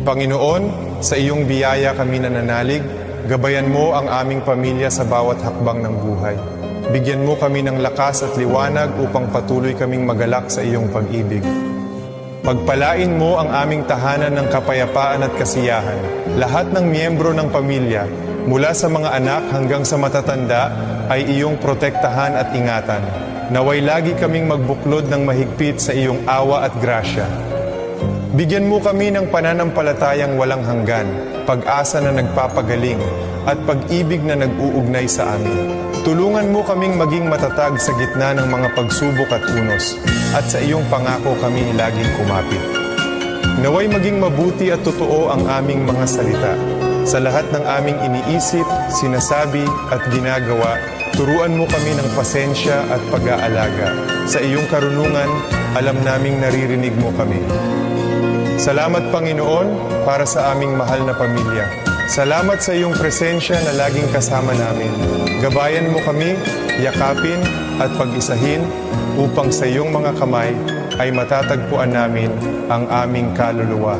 Panginoon, sa iyong biyaya kami nananalig, gabayan mo ang aming pamilya sa bawat hakbang ng buhay. Bigyan mo kami ng lakas at liwanag upang patuloy kaming magalak sa iyong pag-ibig. Pagpalain mo ang aming tahanan ng kapayapaan at kasiyahan. Lahat ng miyembro ng pamilya, mula sa mga anak hanggang sa matatanda, ay iyong protektahan at ingatan. Naway lagi kaming magbuklod ng mahigpit sa iyong awa at grasya. Bigyan mo kami ng pananampalatayang walang hanggan, pag-asa na nagpapagaling, at pag-ibig na nag-uugnay sa amin. Tulungan mo kaming maging matatag sa gitna ng mga pagsubok at unos, at sa iyong pangako kami laging kumapit. Naway maging mabuti at totoo ang aming mga salita. Sa lahat ng aming iniisip, sinasabi at ginagawa, turuan mo kami ng pasensya at pag-aalaga. Sa iyong karunungan, alam naming naririnig mo kami. Salamat Panginoon para sa aming mahal na pamilya. Salamat sa iyong presensya na laging kasama namin. Gabayan mo kami, yakapin at pag-isahin upang sa iyong mga kamay ay matatagpuan namin ang aming kaluluwa.